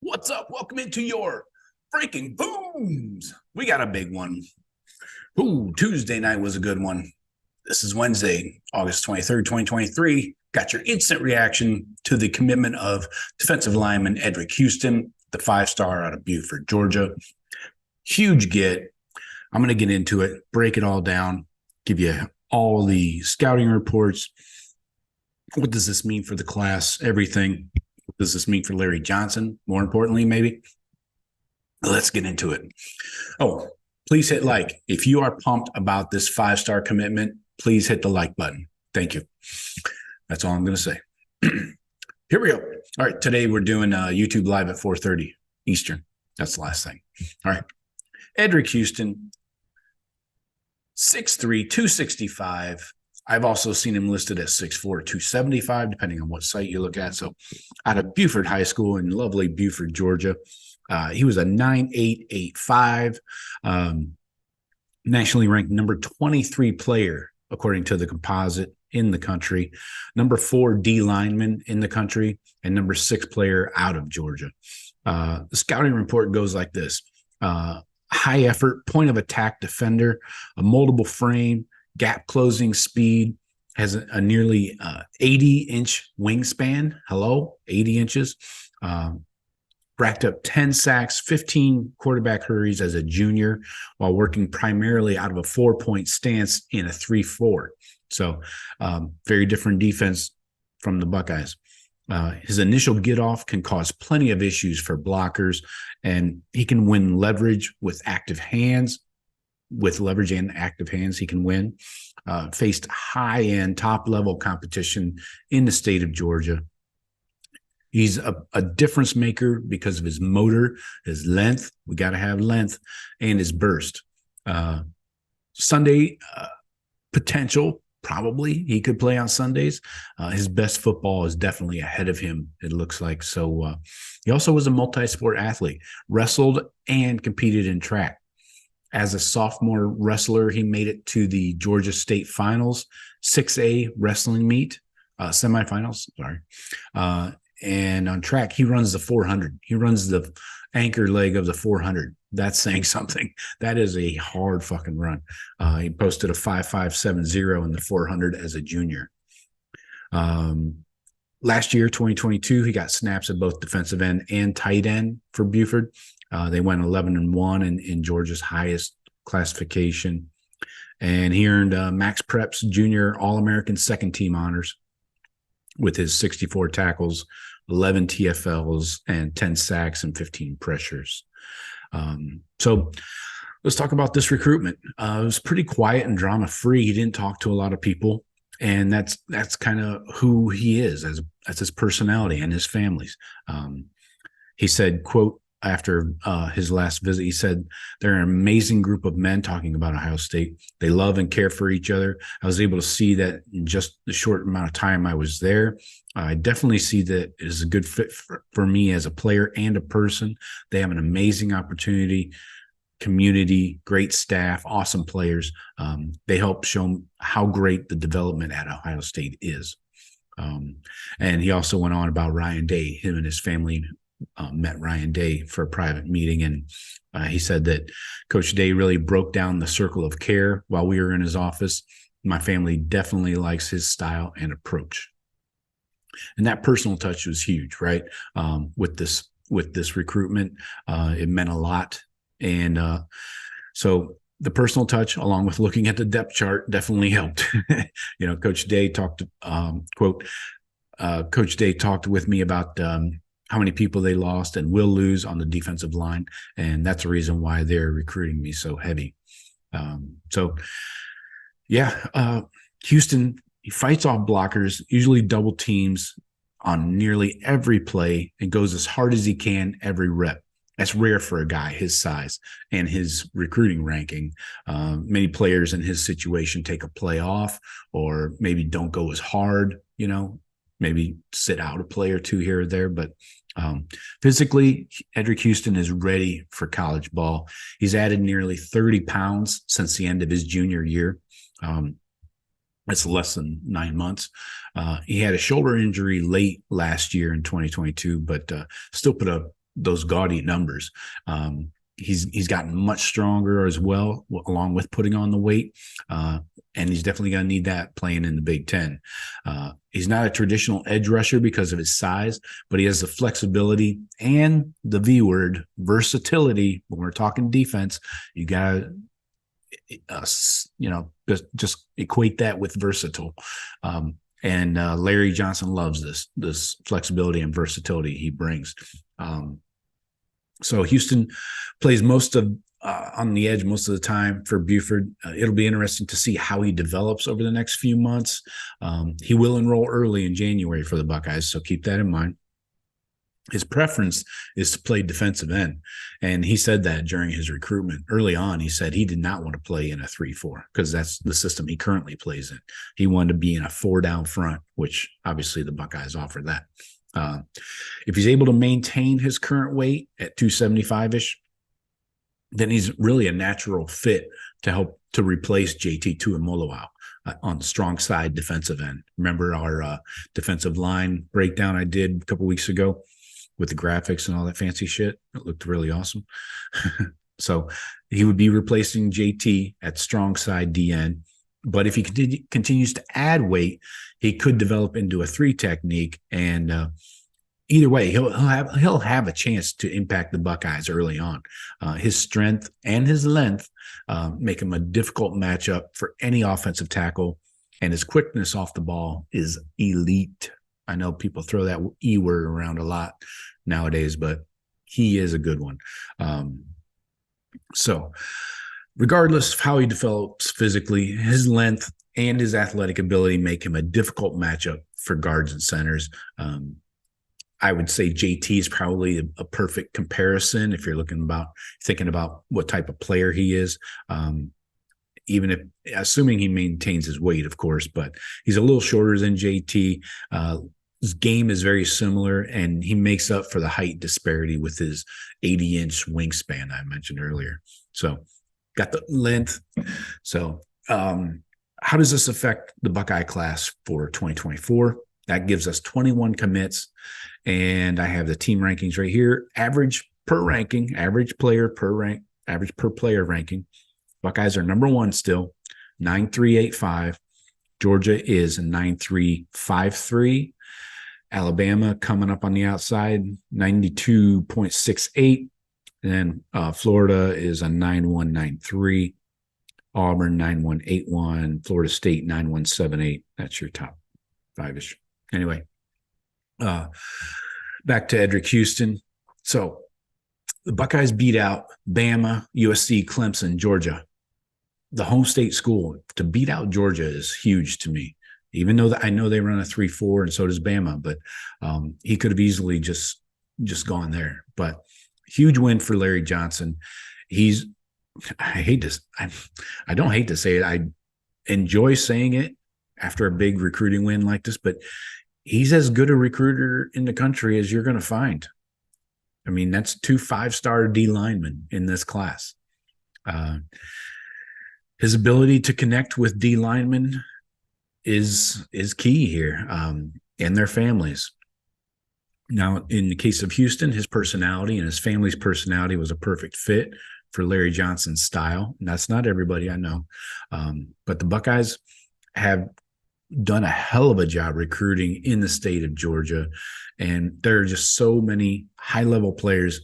What's up? Welcome into your breaking booms. We got a big one. Ooh, Tuesday night was a good one. This is Wednesday, August 23rd, 2023. Got your instant reaction to the commitment of defensive lineman Eddrick Houston, the 5-star out of Buford, Georgia. Huge get. I'm going to get into it, break it all down, give you all the scouting reports. What does this mean for the class? Everything. What does this mean for Larry Johnson? More importantly, maybe. Let's get into it. Oh, please hit like. If you are pumped about this 5-star commitment, please hit the like button. Thank you. That's all I'm going to say. Here we go. All right. Today we're doing YouTube live at 4:30 Eastern. That's the last thing. All right. Eddrick Houston, 6'3", 265. I've also seen him listed as 6'4", 275, depending on what site you look at. So out of Buford High School in lovely Buford, Georgia. He was a 9.885, nationally ranked number 23 player, according to the composite in the country, number 4 D lineman in the country, and number 6 player out of Georgia. The scouting report goes like this. High effort, point of attack defender, a moldable frame, gap closing speed, has a nearly 80-inch wingspan. Hello, 80 inches. Racked up 10 sacks, 15 quarterback hurries as a junior while working primarily out of a 4-point stance in a 3-4. So very different defense from the Buckeyes. His initial get off can cause plenty of issues for blockers, and he can win leverage with active hands. With leverage and active hands, he can win. Faced high-end, top-level competition in the state of Georgia. He's a difference maker because of his motor, his length. We got to have length, and his burst. Sunday potential, probably. He could play on Sundays. His best football is definitely ahead of him, it looks like. So he also was a multi-sport athlete, wrestled and competed in track. As a sophomore wrestler, he made it to the Georgia State Finals, 6A wrestling meet, semifinals, sorry. And on track, he runs the 400. He runs the anchor leg of the 400. That's saying something. That is a hard fucking run. He posted a 5.570 in the 400 as a junior. Last year, 2022, he got snaps at both defensive end and tight end for Buford. They went 11-1 in Georgia's highest classification. And he earned Max Prep's junior All-American second team honors with his 64 tackles, 11 TFLs, and 10 sacks and 15 pressures. So let's talk about this recruitment. It was pretty quiet and drama-free. He didn't talk to a lot of people. And that's kind of who he is as his personality and his family's. He said, quote, after his last visit, he said, they're an amazing group of men, talking about Ohio State. They love and care for each other. I was able to see that in just the short amount of time I was there. I definitely see that it is a good fit for me as a player and a person. They have an amazing opportunity, community, great staff, awesome players. They help show how great the development at Ohio State is. And he also went on about Ryan Day. Him and his family met Ryan Day for a private meeting, and he said that Coach Day really broke down the circle of care while we were in his office. My family definitely likes his style and approach. And that personal touch was huge, right? With this recruitment, it meant a lot. And so the personal touch, along with looking at the depth chart, definitely helped. Coach Day talked, quote, Coach Day talked with me about how many people they lost and will lose on the defensive line. And that's the reason why they're recruiting me so heavy. Houston, he fights off blockers, usually double teams on nearly every play, and goes as hard as he can every rep. That's rare for a guy his size and his recruiting ranking. Many players in his situation take a play off, or maybe don't go as hard, maybe sit out a play or two here or there. But physically, Eddrick Houston is ready for college ball. He's added nearly 30 pounds since the end of his junior year. That's less than 9 months. He had a shoulder injury late last year in 2022, but still put up those gaudy numbers. He's gotten much stronger as well, along with putting on the weight. And he's definitely going to need that playing in the Big Ten. He's not a traditional edge rusher because of his size, but he has the flexibility and the V word, versatility. When we're talking defense, you got to, just equate that with versatile. And Larry Johnson loves this flexibility and versatility he brings. So Houston plays most of on the edge most of the time for Buford. It'll be interesting to see how he develops over the next few months. He will enroll early in January for the Buckeyes, so keep that in mind. His preference is to play defensive end, and he said that during his recruitment. Early on, he said he did not want to play in a 3-4 because that's the system he currently plays in. He wanted to be in a 4-down front, which obviously the Buckeyes offer that. If he's able to maintain his current weight at 275-ish, then he's really a natural fit to help to replace JT Tuimoloau on the strong side defensive end. Remember our defensive line breakdown I did a couple weeks ago with the graphics and all that fancy shit? It looked really awesome. So he would be replacing JT at strong side DN. But if he continues to add weight, he could develop into a 3 technique, and either way, he'll have a chance to impact the Buckeyes early on. His strength and his length make him a difficult matchup for any offensive tackle, and his quickness off the ball is elite. I know people throw that E word around a lot nowadays, but he is a good one. So regardless of how he develops physically, his length and his athletic ability make him a difficult matchup for guards and centers. I would say JT is probably a perfect comparison if you're thinking about what type of player he is. Even if, assuming he maintains his weight, of course, but he's a little shorter than JT. His game is very similar, and he makes up for the height disparity with his 80-inch wingspan I mentioned earlier. So got the length. So how does this affect the Buckeye class for 2024? That gives us 21 commits, and I have the team rankings right here. Average per player ranking. Buckeyes are number 1 still, 9.385. Georgia is 9.353. Alabama coming up on the outside, 92.68. And then Florida is a 9.193. Auburn, 9.181. Florida State, 9.178. That's your top 5-ish. Anyway, back to Eddrick Houston. So the Buckeyes beat out Bama, USC, Clemson, Georgia. The home state school. To beat out Georgia is huge to me, even though I know they run a 3-4 and so does Bama, but he could have easily just gone there. But huge win for Larry Johnson. I don't hate to say it. I enjoy saying it after a big recruiting win like this, but he's as good a recruiter in the country as you're going to find. I mean, that's 2 5-star D linemen in this class. His ability to connect with D linemen is key here, and their families. Now, in the case of Houston, his personality and his family's personality was a perfect fit for Larry Johnson's style. And that's not everybody, I know. But the Buckeyes have done a hell of a job recruiting in the state of Georgia. And there are just so many high-level players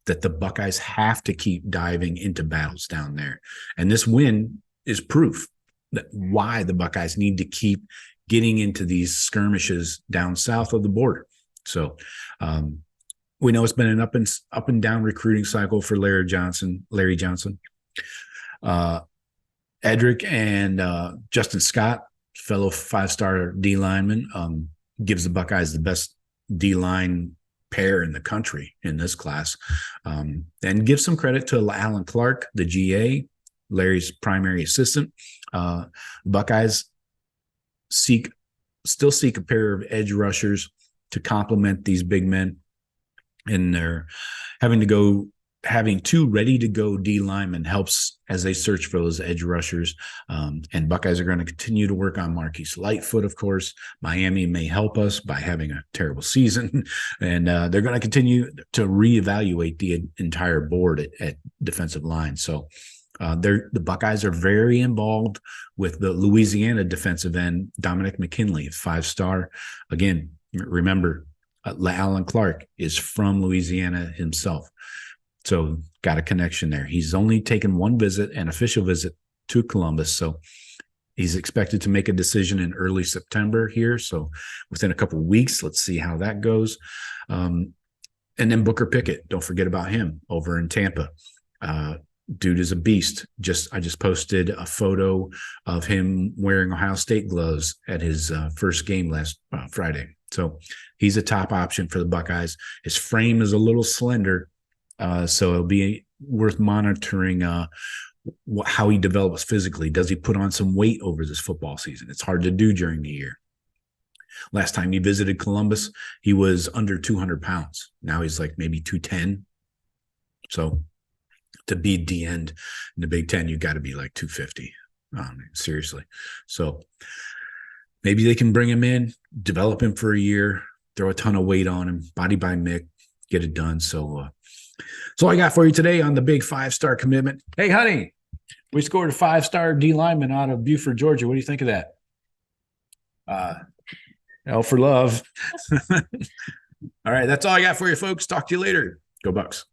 that the Buckeyes have to keep diving into battles down there. And this win is proof that why the Buckeyes need to keep getting into these skirmishes down south of the border. So we know it's been an up and down recruiting cycle for Larry Johnson. Eddrick and Justin Scott, fellow 5-star D lineman, gives the Buckeyes the best D line pair in the country in this class. And give some credit to Alan Clark, the GA, Larry's primary assistant. Buckeyes still seek a pair of edge rushers to complement these big men, and they're having to go having two ready-to-go D linemen helps as they search for those edge rushers. And Buckeyes are going to continue to work on Marquise Lightfoot, of course. Miami may help us by having a terrible season. And they're going to continue to reevaluate the entire board at defensive line. So the Buckeyes are very involved with the Louisiana defensive end, Dominic McKinley, 5-star. Again, remember, Alan Clark is from Louisiana himself. So got a connection there. He's only taken one visit, an official visit to Columbus. So he's expected to make a decision in early September here. So within a couple of weeks, let's see how that goes. And then Booker Pickett, don't forget about him over in Tampa. Dude is a beast. I just posted a photo of him wearing Ohio State gloves at his first game last Friday. So he's a top option for the Buckeyes. His frame is a little slender, so it'll be worth monitoring how he develops physically. Does he put on some weight over this football season? It's hard to do during the year. Last time he visited Columbus, he was under 200 pounds. Now he's like maybe 210. So to be D end in the Big Ten, you got to be like 250. Seriously. So maybe they can bring him in, develop him for a year, throw a ton of weight on him, body by Mick, get it done. So that's all I got for you today on the big 5-star commitment. Hey, honey, we scored a 5-star D lineman out of Buford, Georgia. What do you think of that? L for love. All right, that's all I got for you, folks. Talk to you later. Go Bucks.